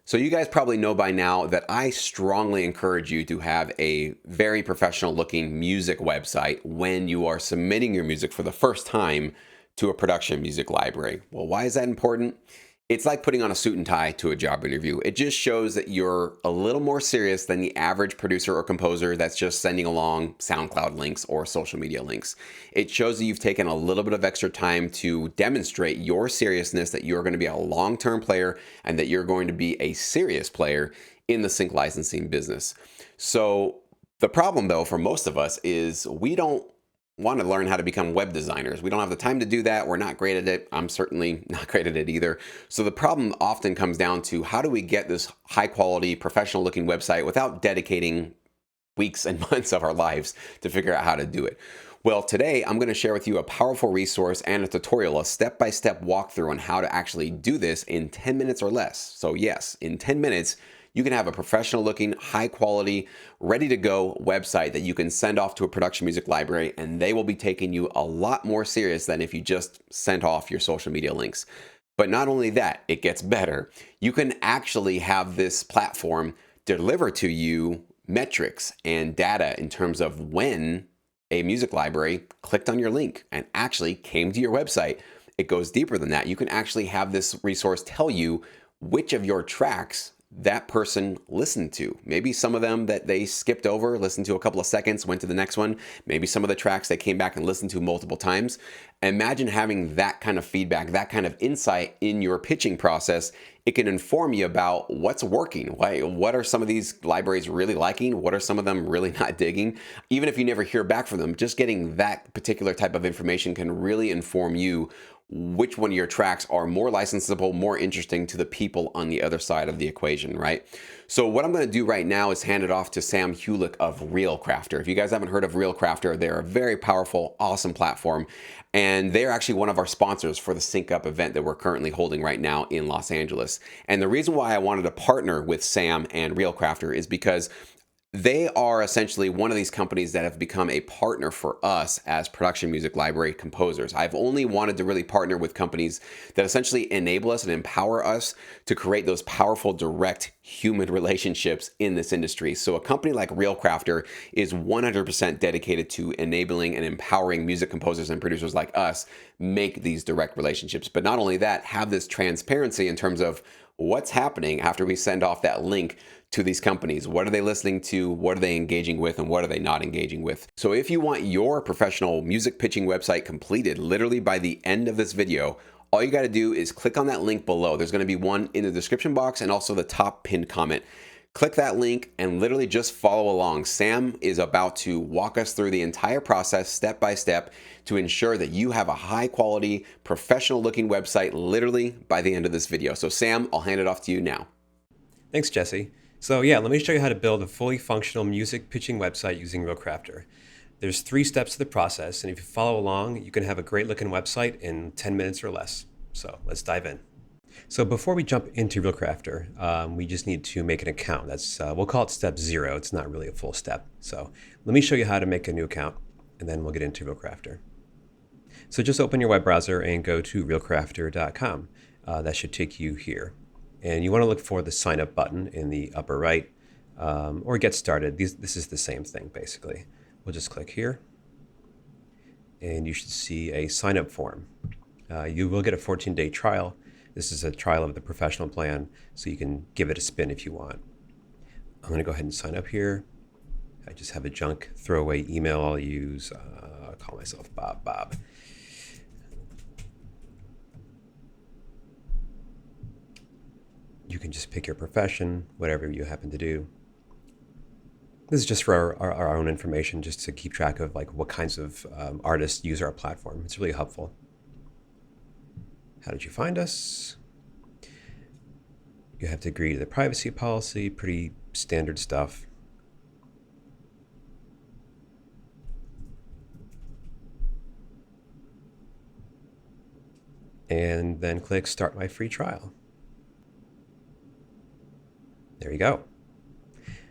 So you guys probably know by now that I strongly encourage you to have a very professional looking music website when you are submitting your music for the first time to a production music library. Well, why is that important? It's like putting on a suit and tie to a job interview. It just shows that you're a little more serious than the average producer or composer that's just sending along SoundCloud links or social media links. It shows that you've taken a little bit of extra time to demonstrate your seriousness, that you're going to be a long-term player and that you're going to be a serious player in the sync licensing business. So the problem though for most of us is we don't want to learn how to become web designers. We don't have the time to do that. We're not great at it. I'm certainly not great at it either. So the problem often comes down to how do we get this high quality, professional looking website without dedicating weeks and months of our lives to figure out how to do it. Well, today I'm going to share with you a powerful resource and a tutorial, a step-by-step walkthrough on how to actually do this in 10 minutes or less. So yes, in 10 minutes, you can have a professional looking, high quality, ready to go website that you can send off to a production music library, and they will be taking you a lot more serious than if you just sent off your social media links. But not only that, it gets better. You can actually have this platform deliver to you metrics and data in terms of when a music library clicked on your link and actually came to your website. It goes deeper than that. You can actually have this resource tell you which of your tracks that person listened to. Maybe some of them that they skipped over, listened to a couple of seconds, went to the next one. Maybe some of the tracks they came back and listened to multiple times. Imagine having that kind of feedback, that kind of insight in your pitching process. It can inform you about what's working. What are some of these libraries really liking? What are some of them really not digging? Even if you never hear back from them, just getting that particular type of information can really inform you which one of your tracks are more licensable, more interesting to the people on the other side of the equation, right? So what I'm going to do right now is hand it off to Sam Hulick of ReelCrafter. If you guys haven't heard of ReelCrafter, they're a very powerful, awesome platform, and they're actually one of our sponsors for the Sync Up event that we're currently holding right now in Los Angeles. And the reason why I wanted to partner with Sam and ReelCrafter is because they are essentially one of these companies that have become a partner for us as production music library composers. I've only wanted to really partner with companies that essentially enable us and empower us to create those powerful, direct human relationships in this industry. So a company like ReelCrafter is 100% dedicated to enabling and empowering music composers and producers like us make these direct relationships. But not only that, have this transparency in terms of what's happening after we send off that link to these companies. What are they listening to? What are they engaging with? And what are they not engaging with? So if you want your professional music pitching website completed literally by the end of this video, all you got to do is click on that link below. There's going to be one in the description box and also the top pinned comment. Click that link and literally just follow along. Sam is about to walk us through the entire process step by step to ensure that you have a high quality, professional looking website literally by the end of this video. So Sam, I'll hand it off to you now. Thanks, Jesse. So yeah, let me show you how to build a fully functional music pitching website using ReelCrafter. There's 3 steps to the process, and if you follow along, you can have a great looking website in 10 minutes or less. So let's dive in. So before we jump into ReelCrafter, we just need to make an account. That's we'll call it step 0. It's not really a full step. So let me show you how to make a new account, and then we'll get into ReelCrafter. So just open your web browser and go to ReelCrafter.com. That should take you here. And you want to look for the sign up button in the upper right, or get started. This is the same thing, basically. We'll just click here, and you should see a sign up form. You will get a 14-day trial. This is a trial of the professional plan, so you can give it a spin if you want. I'm going to go ahead and sign up here. I just have a junk throwaway email I'll use. I'll call myself Bob. You can just pick your profession, whatever you happen to do. This is just for our own information, just to keep track of like what kinds of artists use our platform. It's really helpful. How did you find us? You have to agree to the privacy policy, pretty standard stuff. And then click Start My Free Trial. There you go.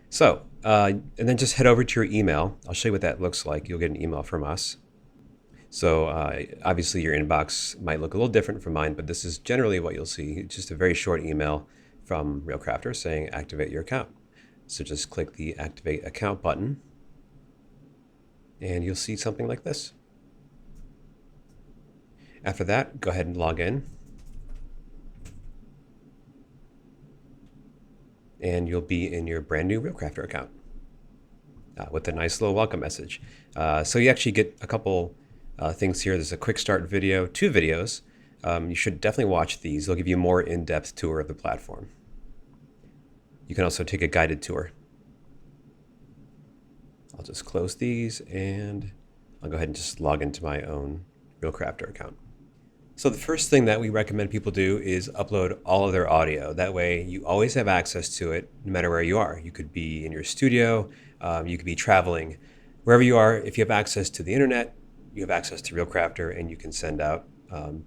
So, and then just head over to your email. I'll show you what that looks like. You'll get an email from us. So obviously your inbox might look a little different from mine, but this is generally what you'll see. It's just a very short email from RealCrafter saying activate your account. So just click the activate account button and you'll see something like this. After that, go ahead and log in and you'll be in your brand new RealCrafter account with a nice little welcome message. So you actually get a couple things here. There's a quick start video, 2 videos. You should definitely watch these. They'll give you a more in-depth tour of the platform. You can also take a guided tour. I'll just close these and I'll go ahead and just log into my own RealCrafter account. So the first thing that we recommend people do is upload all of their audio. That way you always have access to it no matter where you are. You could be in your studio, you could be traveling. Wherever you are, if you have access to the internet, you have access to RealCrafter and you can send out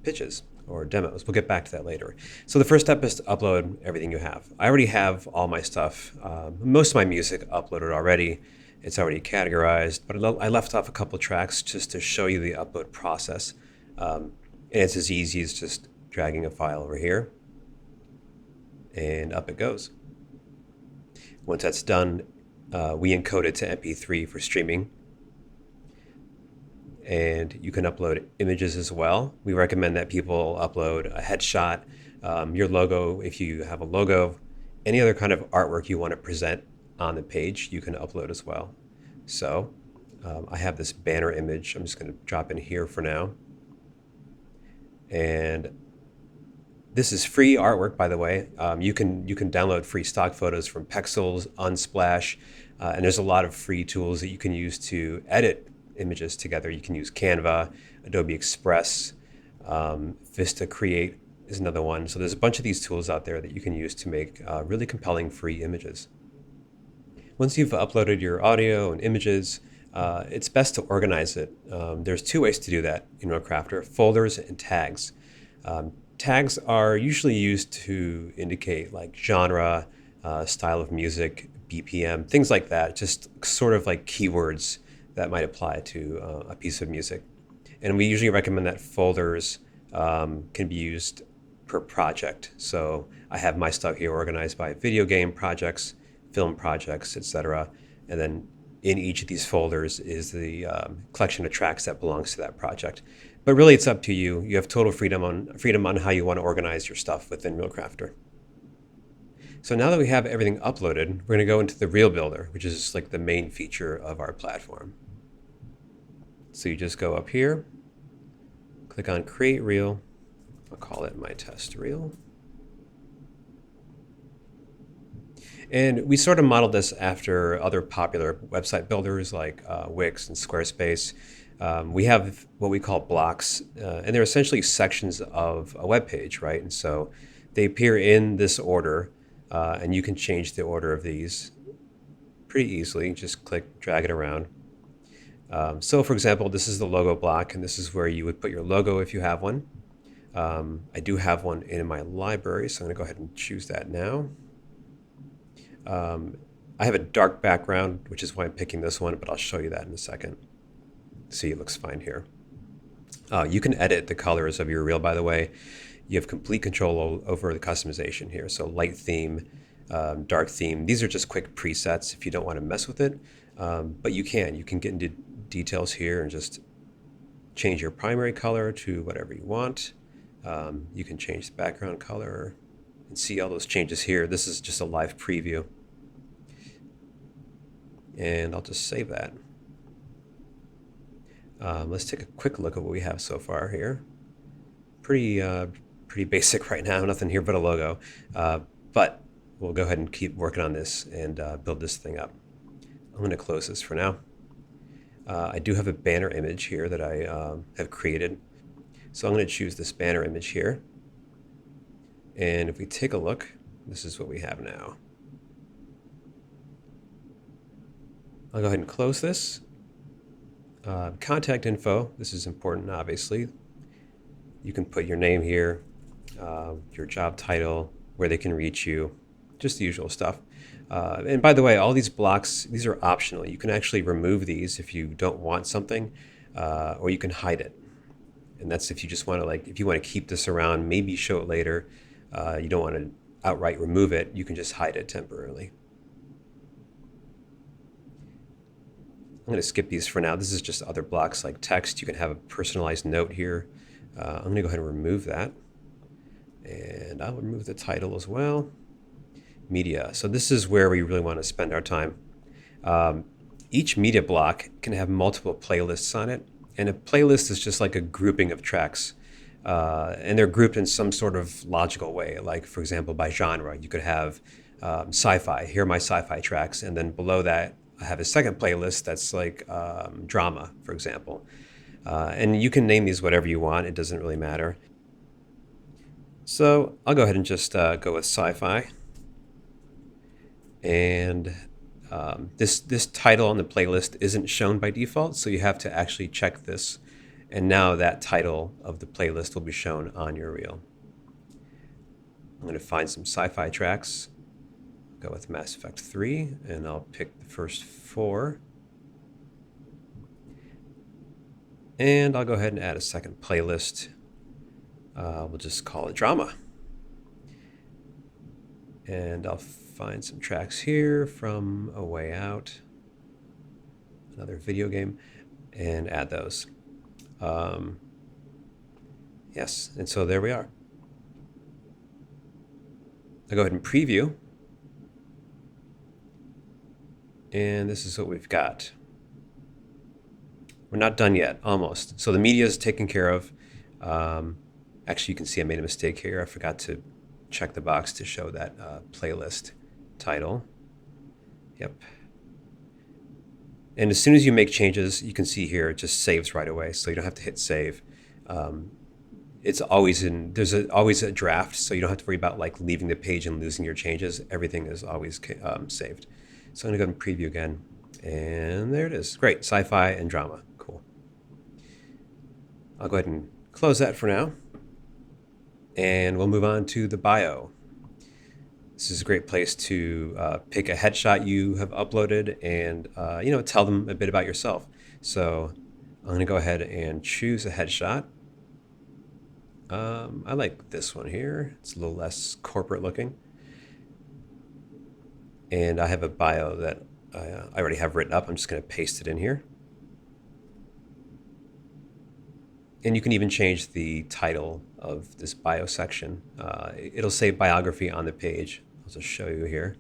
pitches or demos. We'll get back to that later. So the first step is to upload everything you have. I already have all my stuff, most of my music uploaded already. It's already categorized, but I left off a couple tracks just to show you the upload process. And it's as easy as just dragging a file over here and up it goes. Once that's done, we encode it to MP3 for streaming. And you can upload images as well. We recommend that people upload a headshot, your logo, if you have a logo, any other kind of artwork you want to present on the page, you can upload as well. So I have this banner image. I'm just going to drop in here for now. And this is free artwork, by the way. You can download free stock photos from Pexels, Unsplash, and there's a lot of free tools that you can use to edit images together. You can use Canva, Adobe Express, Vista Create is another one. So there's a bunch of these tools out there that you can use to make really compelling free images. Once you've uploaded your audio and images, it's best to organize it. There's 2 ways to do that in RealCrafter: folders and tags. Tags are usually used to indicate like genre, style of music, BPM, things like that, just sort of like keywords that might apply to a piece of music. And we usually recommend that folders can be used per project. So I have my stuff here organized by video game projects, film projects, etc. And then in each of these folders is the collection of tracks that belongs to that project. But really, it's up to you. You have total freedom on how you want to organize your stuff within RealCrafter. So now that we have everything uploaded, we're going to go into the Reel Builder, which is like the main feature of our platform. So you just go up here, click on Create Reel. I'll call it my test reel. And we sort of modeled this after other popular website builders like Wix and Squarespace. We have what we call blocks, and they're essentially sections of a web page, right? And so they appear in this order, and you can change the order of these pretty easily. Just click, drag it around. So for example, this is the logo block, and this is where you would put your logo if you have one. I do have one in my library, so I'm going to go ahead and choose that now. I have a dark background, which is why I'm picking this one, but I'll show you that in a second. See, it looks fine here. You can edit the colors of your reel, by the way. You have complete control over the customization here. So light theme, dark theme. These are just quick presets if you don't want to mess with it. But you can get into details here and just change your primary color to whatever you want. You can change the background color and see all those changes here. This is just a live preview. And I'll just save that. Let's take a quick look at what we have so far here. Pretty basic right now, nothing here but a logo. But we'll go ahead and keep working on this and build this thing up. I'm going to close this for now. I do have a banner image here that I have created. So I'm going to choose this banner image here. And if we take a look, this is what we have now. I'll go ahead and close this. Contact info, this is important, obviously. You can put your name here, your job title, where they can reach you, just the usual stuff. And by the way, all these blocks, these are optional. You can actually remove these if you don't want something, or you can hide it. And that's if you just want to, like, if you want to keep this around, maybe show it later. You don't want to outright remove it, you can just hide it temporarily. I'm going to skip these for now. This is just other blocks like text. You can have a personalized note here. I'm going to go ahead and remove that. And I'll remove the title as well. Media. So this is where we really want to spend our time. Each media block can have multiple playlists on it. And a playlist is just like a grouping of tracks. And they're grouped in some sort of logical way. Like, for example, by genre, you could have sci-fi. Here are my sci-fi tracks. And then below that, I have a second playlist that's like drama, for example. And you can name these whatever you want. It doesn't really matter. So I'll go ahead and just go with sci-fi. And this title on the playlist isn't shown by default, so you have to actually check this. And now that title of the playlist will be shown on your reel. I'm going to find some sci-fi tracks. Go with Mass Effect 3, and I'll pick the first 4. And I'll go ahead and add a second playlist. We'll just call it drama. And I'll find some tracks here from A Way Out, another video game, and add those. Yes, and so there we are. I'll go ahead and preview. And this is what we've got. We're not done yet, almost. So the media is taken care of. Actually, you can see I made a mistake here. I forgot to check the box to show that playlist title. Yep. And as soon as you make changes, you can see here it just saves right away, so you don't have to hit save. It's always there's always a draft, so you don't have to worry about like leaving the page and losing your changes. Everything is always saved. So I'm gonna go and preview again, and there it is. Great, sci-fi and drama, cool. I'll go ahead and close that for now, and we'll move on to the bio. This is a great place to pick a headshot you have uploaded and tell them a bit about yourself. So I'm going to go ahead and choose a headshot. I like this one here. It's a little less corporate looking. And I have a bio that I already have written up. I'm just going to paste it in here. And you can even change the title of this bio section. It'll say biography on the page. I'll just show you here.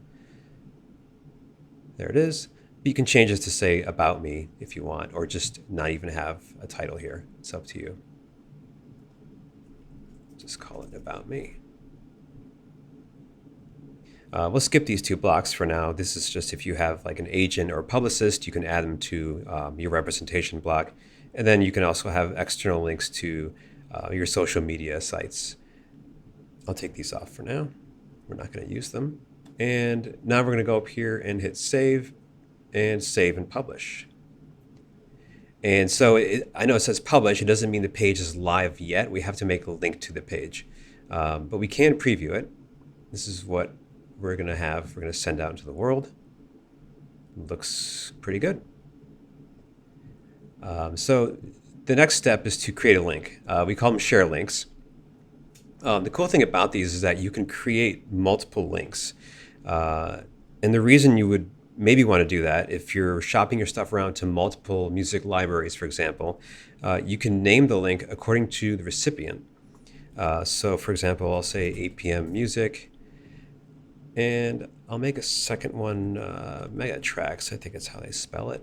There it is. But you can change this to say about me if you want, or just not even have a title here. It's up to you. Just call it about me. We'll skip these two blocks for now. This is just if you have like an agent or a publicist, you can add them to your representation block. And then you can also have external links to your social media sites. I'll take these off for now. We're not going to use them. And now we're going to go up here and hit save and publish. And so I know it says publish. It doesn't mean the page is live yet. We have to make a link to the page. But we can preview it. This is what we're going to have. We're going to send out into the world. It looks pretty good. So the next step is to create a link. We call them share links. The cool thing about these is that you can create multiple links. And the reason you would maybe want to do that, if you're shopping your stuff around to multiple music libraries, for example, you can name the link according to the recipient. So for example, I'll say 8 p.m. music, and I'll make a second one, Mega Tracks, I think that's how they spell it.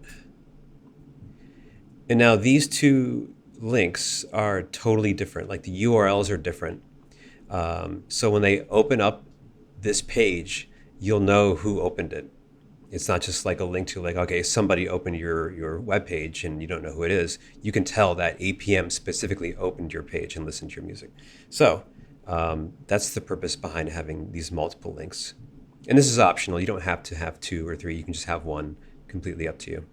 And now these two links are totally different, like the URLs are different. So when they open up this page, you'll know who opened it. It's not just like a link to like, okay, somebody opened your web page and you don't know who it is. You can tell that 8 p.m. specifically opened your page and listened to your music. So that's the purpose behind having these multiple links. And this is optional. You don't have to have 2 or 3. You can just have one, completely up to you.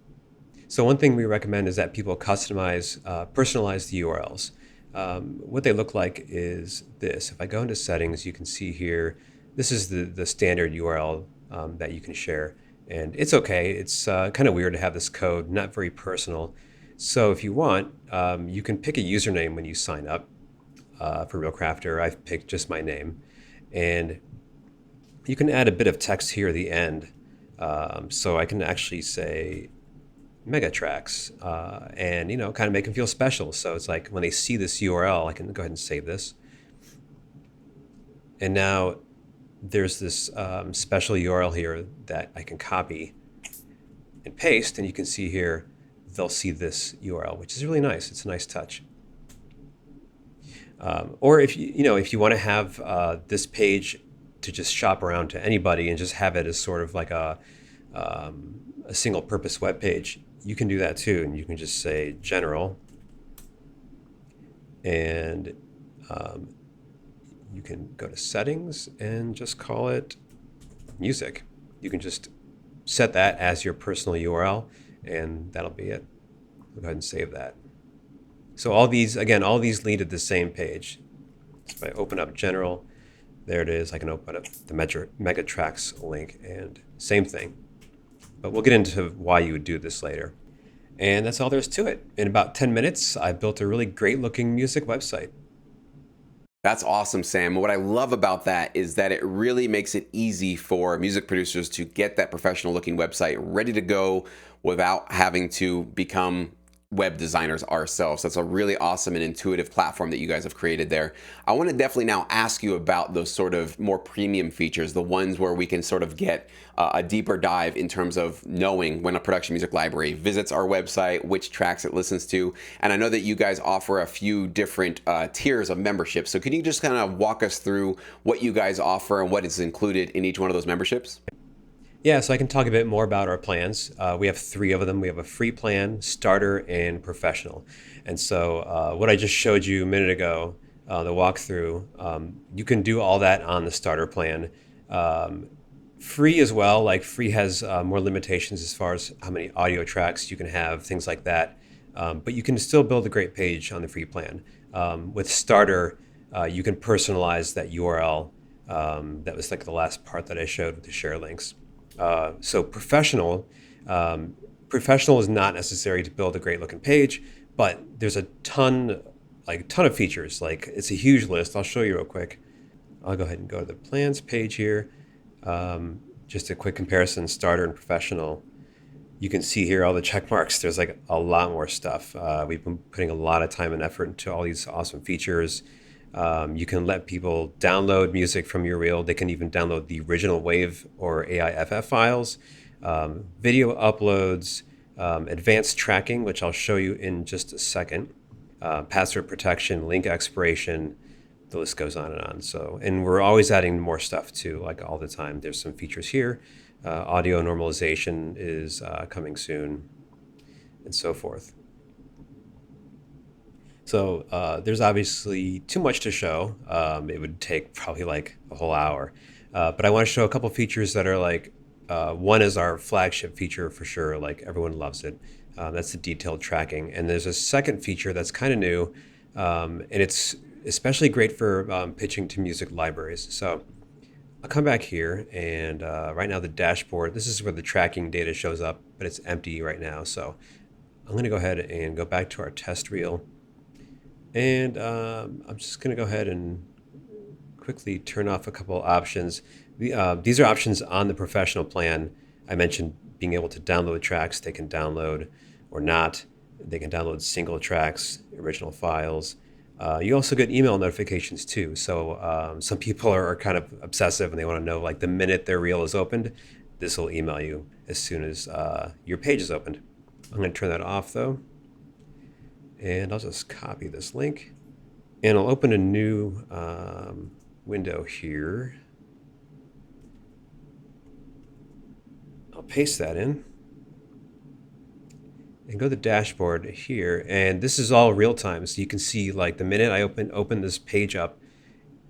So one thing we recommend is that people customize, personalize the URLs. What they look like is this. If I go into settings, you can see here, this is the standard URL that you can share. And it's okay. It's kind of weird to have this code, not very personal. So if you want, you can pick a username when you sign up for RealCrafter. I've picked just my name. And You can add a bit of text here at the end. So I can actually say mega tracks and, kind of make them feel special. So it's like when they see this URL, I can go ahead and save this. And now there's this special URL here that I can copy and paste, and you can see here they'll see this URL, which is really nice. It's a nice touch. Or if you want to have this page to just shop around to anybody and just have it as sort of like a single purpose web page, you can do that too. And you can just say general, and you can go to settings and just call it music. You can just set that as your personal URL, and that'll be it. Go ahead and save that. So all these lead to the same page. So if I open up general, there it is. I can open up the Megatracks link, and same thing. But we'll get into why you would do this later. And that's all there is to it. In about 10 minutes, I built a really great looking music website. That's awesome, Sam. What I love about that is that it really makes it easy for music producers to get that professional looking website ready to go without having to become web designers ourselves. That's a really awesome and intuitive platform that you guys have created there. I want to definitely now ask you about those sort of more premium features, the ones where we can sort of get a deeper dive in terms of knowing when a production music library visits our website, which tracks it listens to. And I know that you guys offer a few different tiers of membership. So can you just kind of walk us through what you guys offer and what is included in each one of those memberships? Yeah, so I can talk a bit more about our plans. We have three of them. We have a free plan, starter, and professional. And so what I just showed you a minute ago, the walkthrough, you can do all that on the starter plan. Free as well, like free has more limitations as far as how many audio tracks you can have, things like that. But you can still build a great page on the free plan. With starter, you can personalize that URL. That was like the last part that I showed with the share links. So professional is not necessary to build a great looking page, but there's a ton of features. Like it's a huge list. I'll show you real quick. I'll go ahead and go to the plans page here. Just a quick comparison, starter and professional. You can see here all the check marks. There's like a lot more stuff. We've been putting a lot of time and effort into all these awesome features. You can let people download music from your reel. They can even download the original WAV or AIFF files, video uploads, advanced tracking, which I'll show you in just a second, password protection, link expiration, the list goes on and on. So, and we're always adding more stuff too, like all the time. There's some features here. Audio normalization is coming soon, and so forth. So there's obviously too much to show. It would take probably like a whole hour. But I want to show a couple features that are like, one is our flagship feature for sure, like everyone loves it. That's the detailed tracking. And there's a second feature that's kind of new, and it's especially great for pitching to music libraries. So I'll come back here, and right now the dashboard, this is where the tracking data shows up, but it's empty right now. So I'm going to go ahead and go back to our test reel. And I'm just going to go ahead and quickly turn off a couple options. These are options on the professional plan. I mentioned being able to download tracks. They can download or not. They can download single tracks, original files. You also get email notifications too. So some people are kind of obsessive and they want to know like the minute their reel is opened, this will email you as soon as your page is opened. I'm going to turn that off though. And I'll just copy this link and I'll open a new window here. I'll paste that in and go to the dashboard here. And this is all real time. So you can see like the minute I open this page up,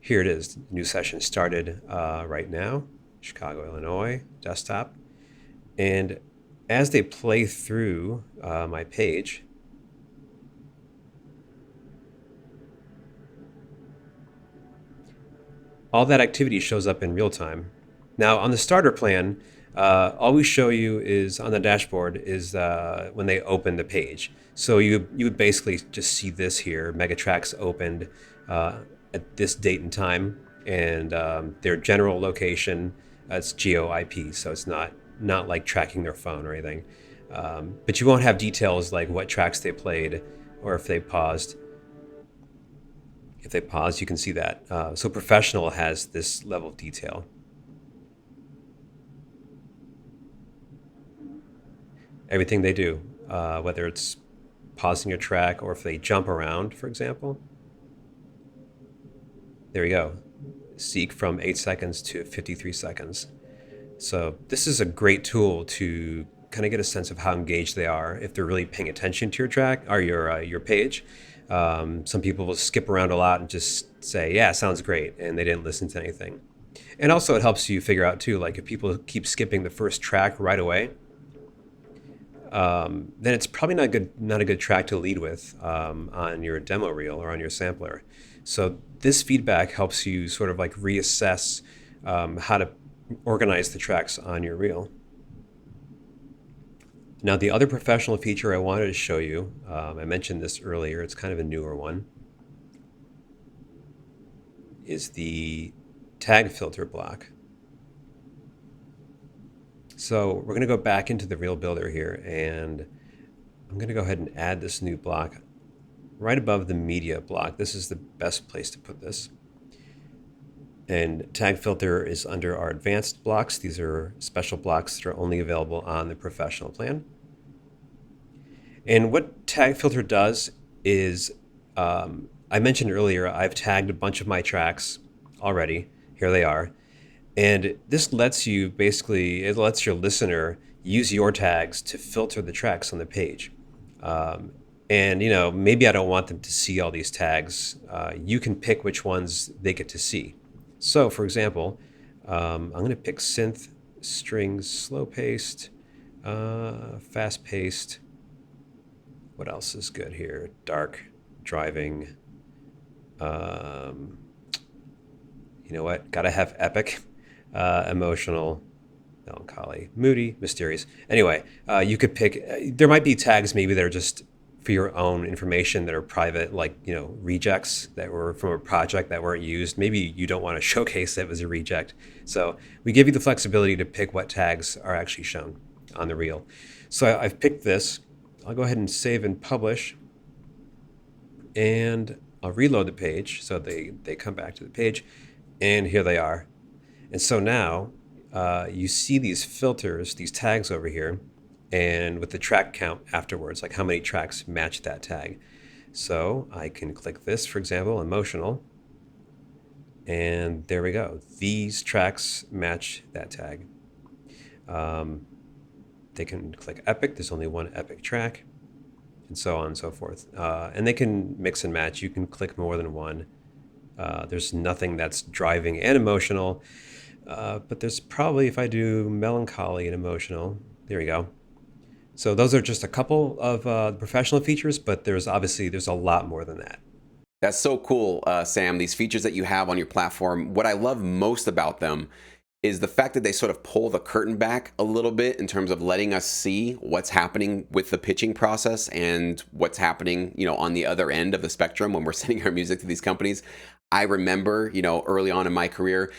here it is. New session started right now, Chicago, Illinois, desktop. And as they play through my page, all that activity shows up in real time. Now on the starter plan, all we show you is on the dashboard is when they open the page. So you would basically just see this here, Megatracks opened at this date and time, and their general location, It's GeoIP, so it's not like tracking their phone or anything. But you won't have details like what tracks they played or if they paused. If they paused, you can see that. So professional has this level of detail. Everything they do, whether it's pausing a track or if they jump around, for example. There you go. Seek from 8 seconds to 53 seconds. So this is a great tool to kind of get a sense of how engaged they are if they're really paying attention to your track or your page. Some people will skip around a lot and just say, "Yeah, sounds great," and they didn't listen to anything. And also, it helps you figure out too, like if people keep skipping the first track right away, then it's probably not a good track to lead with on your demo reel or on your sampler. So this feedback helps you sort of like reassess how to organize the tracks on your reel. Now, the other professional feature I wanted to show you, I mentioned this earlier, it's kind of a newer one, is the tag filter block. So we're going to go back into the Reel Builder here, and I'm going to go ahead and add this new block right above the media block. This is the best place to put this. And tag filter is under our advanced blocks. These are special blocks that are only available on the professional plan. And what tag filter does is, I mentioned earlier, I've tagged a bunch of my tracks already. Here they are. And this lets you it lets your listener use your tags to filter the tracks on the page. And maybe I don't want them to see all these tags. You can pick which ones they get to see. So, for example, I'm going to pick synth, strings, slow paced, fast paced. What else is good here? Dark, driving. You know what? Gotta have epic, emotional, melancholy, moody, mysterious. Anyway, you could pick. There might be tags maybe that are just for your own information that are private, like rejects that were from a project that weren't used. Maybe you don't want to showcase that as a reject. So we give you the flexibility to pick what tags are actually shown on the reel. So I've picked this. I'll go ahead and save and publish, and I'll reload the page so they come back to the page, and here they are. And so now you see these filters, these tags over here, and with the track count afterwards, like how many tracks match that tag. So I can click this, for example, emotional, and there we go. These tracks match that tag. They can click epic. There's only one epic track, and so on and so forth. And they can mix and match. You can click more than one. There's nothing that's driving and emotional, but there's probably, if I do melancholy and emotional, there we go. So those are just a couple of professional features, but there's a lot more than that. That's so cool, Sam. These features that you have on your platform, what I love most about them is the fact that they sort of pull the curtain back a little bit in terms of letting us see what's happening with the pitching process and what's happening, on the other end of the spectrum when we're sending our music to these companies. I remember, early on in my career,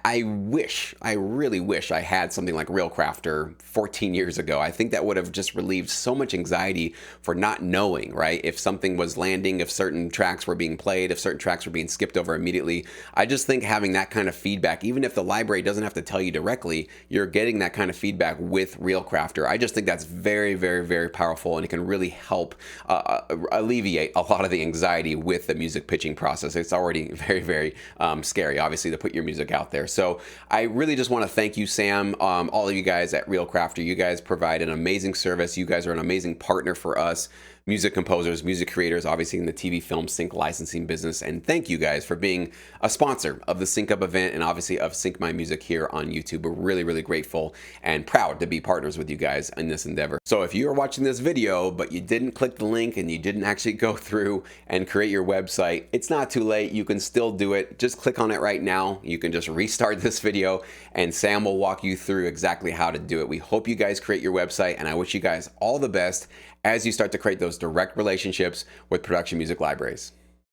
I really wish I had something like ReelCrafter 14 years ago. I think that would have just relieved so much anxiety for not knowing, right? If something was landing, if certain tracks were being played, if certain tracks were being skipped over immediately. I just think having that kind of feedback, even if the library doesn't have to tell you directly, you're getting that kind of feedback with ReelCrafter. I just think that's very, very, very powerful, and it can really help alleviate a lot of the anxiety with the music pitching process. It's already very, very scary, obviously, to put your music out there. So I really just want to thank you, Sam, all of you guys at ReelCrafter. You guys provide an amazing service. You guys are an amazing partner for us, music composers, music creators, obviously in the TV, film, sync licensing business. And thank you guys for being a sponsor of the Sync Up event and obviously of Sync My Music here on YouTube. We're really, really grateful and proud to be partners with you guys in this endeavor. So if you are watching this video, but you didn't click the link and you didn't actually go through and create your website, it's not too late. You can still do it. Just click on it right now. You can just restart this video and Sam will walk you through exactly how to do it. We hope you guys create your website, and I wish you guys all the best as you start to create those direct relationships with production music libraries.